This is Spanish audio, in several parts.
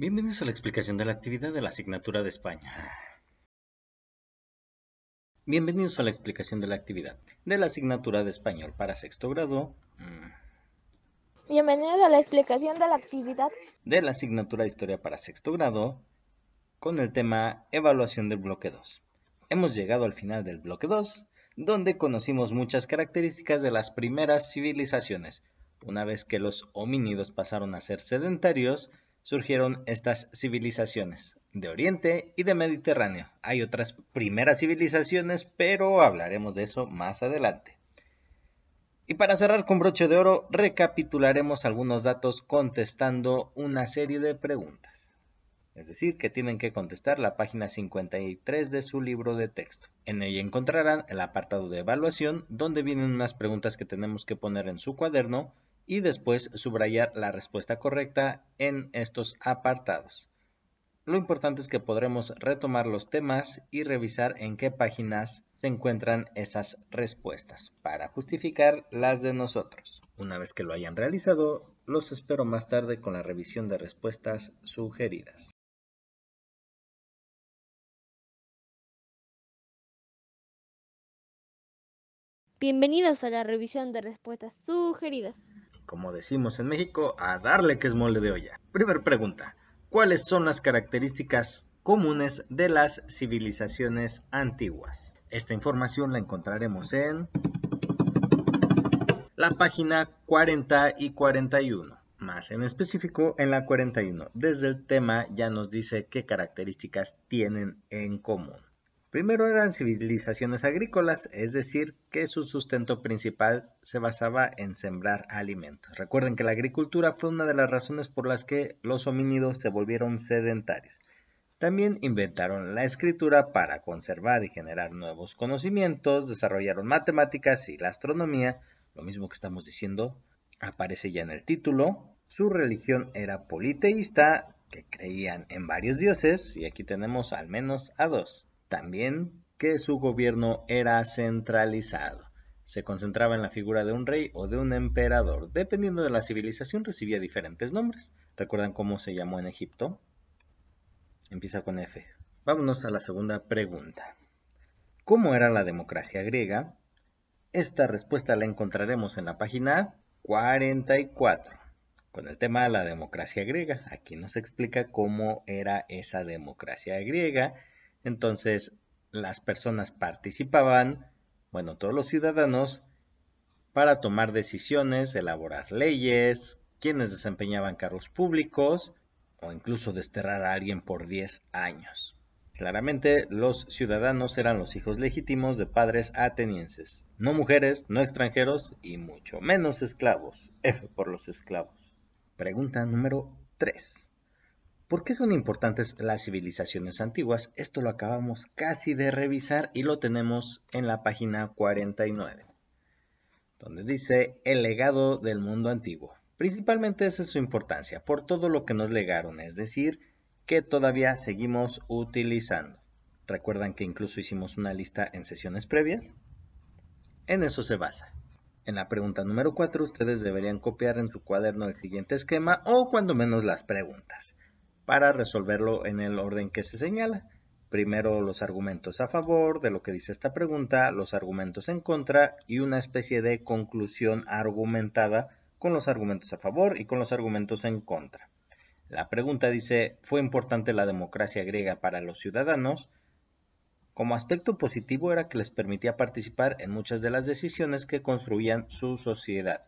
Bienvenidos a la explicación de la actividad de la asignatura de España. Bienvenidos a la explicación de la actividad de la asignatura de Español para sexto grado. Bienvenidos a la explicación de la actividad De la asignatura de Historia para sexto grado con el tema Evaluación del bloque 2. Hemos llegado al final del bloque 2, donde conocimos muchas características de las primeras civilizaciones. Una vez que los homínidos pasaron a ser sedentarios, surgieron estas civilizaciones de Oriente y de Mediterráneo. Hay otras primeras civilizaciones, pero hablaremos de eso más adelante. Y para cerrar con broche de oro, recapitularemos algunos datos contestando una serie de preguntas. Es decir, que tienen que contestar la página 53 de su libro de texto. En ella encontrarán el apartado de evaluación, donde vienen unas preguntas que tenemos que poner en su cuaderno y después subrayar la respuesta correcta en estos apartados. Lo importante es que podremos retomar los temas y revisar en qué páginas se encuentran esas respuestas para justificar las de nosotros. Una vez que lo hayan realizado, los espero más tarde con la revisión de respuestas sugeridas. Bienvenidos a la revisión de respuestas sugeridas. Como decimos en México, a darle que es mole de olla. Primera pregunta. ¿Cuáles son las características comunes de las civilizaciones antiguas? Esta información la encontraremos en la página 40 y 41. Más en específico en la 41. Desde el tema ya nos dice qué características tienen en común. Primero eran civilizaciones agrícolas, es decir, que su sustento principal se basaba en sembrar alimentos. Recuerden que la agricultura fue una de las razones por las que los homínidos se volvieron sedentarios. También inventaron la escritura para conservar y generar nuevos conocimientos, desarrollaron matemáticas y la astronomía, lo mismo que estamos diciendo, aparece ya en el título. Su religión era politeísta, que creían en varios dioses, y aquí tenemos al menos a dos. También que su gobierno era centralizado. Se concentraba en la figura de un rey o de un emperador. Dependiendo de la civilización recibía diferentes nombres. ¿Recuerdan cómo se llamó en Egipto? Empieza con F. Vámonos a la segunda pregunta. ¿Cómo era la democracia griega? Esta respuesta la encontraremos en la página 44, con el tema de la democracia griega. Aquí nos explica cómo era esa democracia griega. Entonces, las personas participaban, todos los ciudadanos, para tomar decisiones, elaborar leyes, quienes desempeñaban cargos públicos o incluso desterrar a alguien por 10 años. Claramente, los ciudadanos eran los hijos legítimos de padres atenienses, no mujeres, no extranjeros y mucho menos esclavos. F por los esclavos. Pregunta número 3. ¿Por qué son importantes las civilizaciones antiguas? Esto lo acabamos casi de revisar y lo tenemos en la página 49, donde dice el legado del mundo antiguo. Principalmente esa es su importancia, por todo lo que nos legaron, es decir, que todavía seguimos utilizando. ¿Recuerdan que incluso hicimos una lista en sesiones previas? En eso se basa. En la pregunta número 4, ustedes deberían copiar en su cuaderno el siguiente esquema o cuando menos las preguntas, para resolverlo en el orden que se señala. Primero los argumentos a favor de lo que dice esta pregunta, los argumentos en contra y una especie de conclusión argumentada con los argumentos a favor y con los argumentos en contra. La pregunta dice, ¿fue importante la democracia griega para los ciudadanos? Como aspecto positivo era que les permitía participar en muchas de las decisiones que construían su sociedad.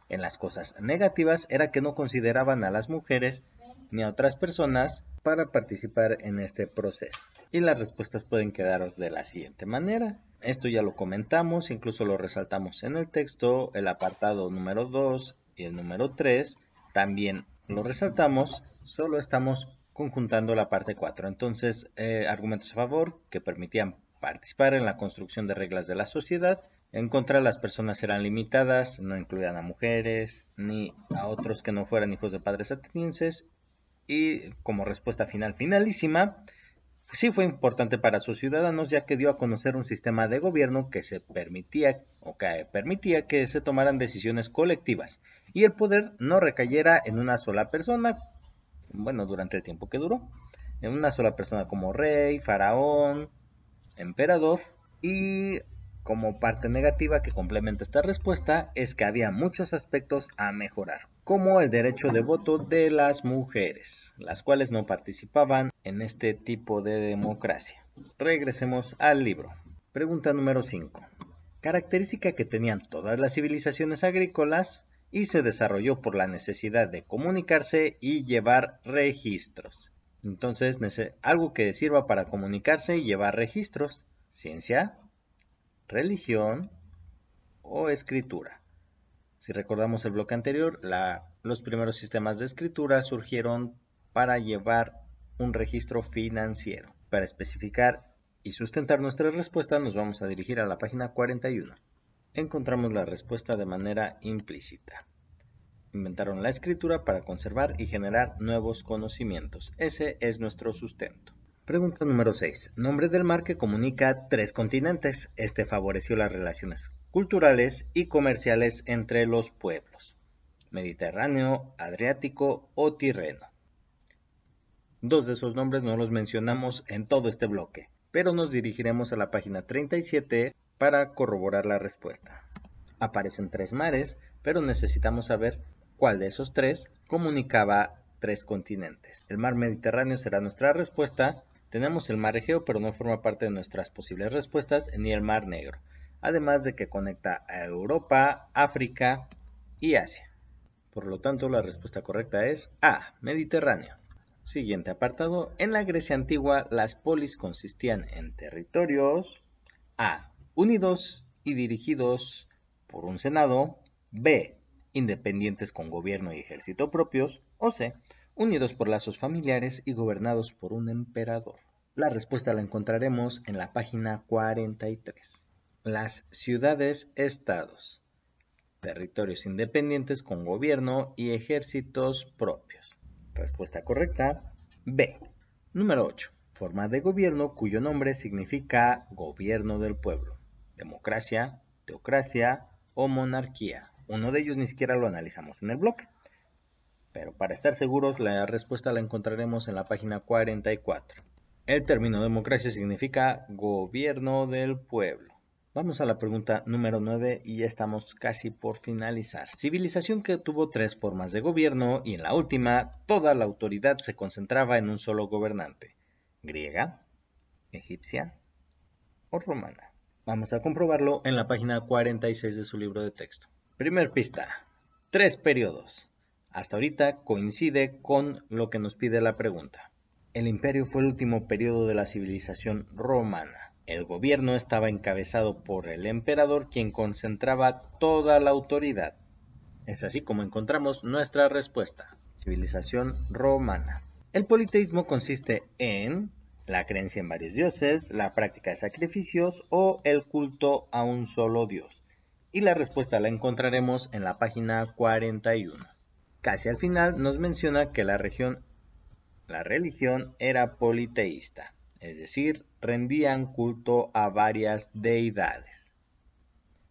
En las cosas negativas era que no consideraban a las mujeres ni a otras personas para participar en este proceso. Y las respuestas pueden quedar de la siguiente manera. Esto ya lo comentamos, incluso lo resaltamos en el texto, el apartado número 2 y el número 3 también lo resaltamos, solo estamos conjuntando la parte 4. Entonces, argumentos a favor que permitían participar en la construcción de reglas de la sociedad. En contra, las personas eran limitadas, no incluían a mujeres ni a otros que no fueran hijos de padres atenienses. Y como respuesta final, finalísima, sí fue importante para sus ciudadanos, ya que dio a conocer un sistema de gobierno que permitía que se tomaran decisiones colectivas y el poder no recayera en una sola persona, bueno, durante el tiempo que duró. En una sola persona como rey, faraón, emperador. Y como parte negativa que complementa esta respuesta es que había muchos aspectos a mejorar, como el derecho de voto de las mujeres, las cuales no participaban en este tipo de democracia. Regresemos al libro. Pregunta número 5. Característica que tenían todas las civilizaciones agrícolas y se desarrolló por la necesidad de comunicarse y llevar registros. Entonces, algo que sirva para comunicarse y llevar registros. Ciencia, religión o escritura. Si recordamos el bloque anterior, los primeros sistemas de escritura surgieron para llevar un registro financiero. Para especificar y sustentar nuestra respuesta, nos vamos a dirigir a la página 41. Encontramos la respuesta de manera implícita. Inventaron la escritura para conservar y generar nuevos conocimientos. Ese es nuestro sustento. Pregunta número 6. Nombre del mar que comunica 3 continentes. Este favoreció las relaciones culturales y comerciales entre los pueblos. Mediterráneo, Adriático o Tirreno. 2 de esos nombres no los mencionamos en todo este bloque, pero nos dirigiremos a la página 37 para corroborar la respuesta. Aparecen 3 mares, pero necesitamos saber cuál de esos 3 comunicaba 3 continentes. El mar Mediterráneo será nuestra respuesta. Tenemos el mar Egeo, pero no forma parte de nuestras posibles respuestas, ni el mar Negro, además de que conecta a Europa, África y Asia. Por lo tanto, la respuesta correcta es A, Mediterráneo. Siguiente apartado. En la Grecia antigua, las polis consistían en territorios A, unidos y dirigidos por un senado, B, independientes con gobierno y ejército propios, o C, unidos por lazos familiares y gobernados por un emperador. La respuesta la encontraremos en la página 43. Las ciudades-estados, territorios independientes con gobierno y ejércitos propios. Respuesta correcta, B. Número 8. Forma de gobierno cuyo nombre significa gobierno del pueblo, democracia, teocracia o monarquía. Uno de ellos ni siquiera lo analizamos en el bloque. Pero para estar seguros, la respuesta la encontraremos en la página 44. El término democracia significa gobierno del pueblo. Vamos a la pregunta número 9 y ya estamos casi por finalizar. Civilización que tuvo 3 formas de gobierno y en la última, toda la autoridad se concentraba en un solo gobernante. ¿Griega, egipcia o romana? Vamos a comprobarlo en la página 46 de su libro de texto. Primer pista. 3 periodos. Hasta ahorita coincide con lo que nos pide la pregunta. El imperio fue el último periodo de la civilización romana. El gobierno estaba encabezado por el emperador, quien concentraba toda la autoridad. Es así como encontramos nuestra respuesta. Civilización romana. El politeísmo consiste en la creencia en varios dioses, la práctica de sacrificios o el culto a un solo dios. Y la respuesta la encontraremos en la página 41. Casi al final nos menciona que la religión era politeísta, es decir, rendían culto a varias deidades.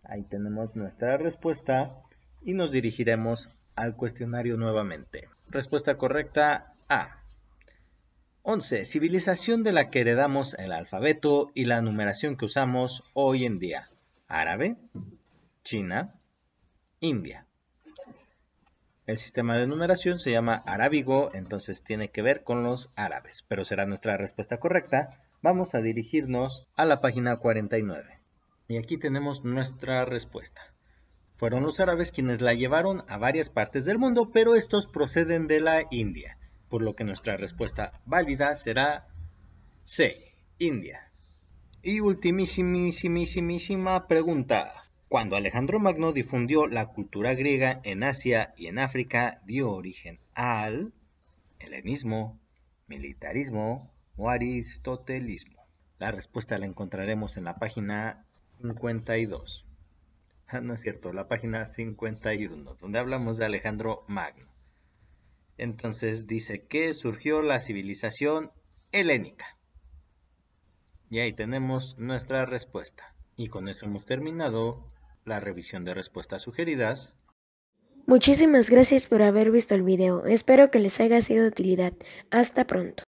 Ahí tenemos nuestra respuesta y nos dirigiremos al cuestionario nuevamente. Respuesta correcta A. 11. Civilización de la que heredamos el alfabeto y la numeración que usamos hoy en día. Árabe, China, India. El sistema de numeración se llama arábigo, entonces tiene que ver con los árabes, pero será nuestra respuesta correcta. Vamos a dirigirnos a la página 49. Y aquí tenemos nuestra respuesta. Fueron los árabes quienes la llevaron a varias partes del mundo, pero estos proceden de la India, por lo que nuestra respuesta válida será C, India. Y ultimísima pregunta. Cuando Alejandro Magno difundió la cultura griega en Asia y en África, dio origen al helenismo, militarismo o aristotelismo. La respuesta la encontraremos en la página 52. No es cierto, la página 51, donde hablamos de Alejandro Magno. Entonces dice que surgió la civilización helénica. Y ahí tenemos nuestra respuesta. Y con eso hemos terminado la revisión de respuestas sugeridas. Muchísimas gracias por haber visto el video. Espero que les haya sido de utilidad. Hasta pronto.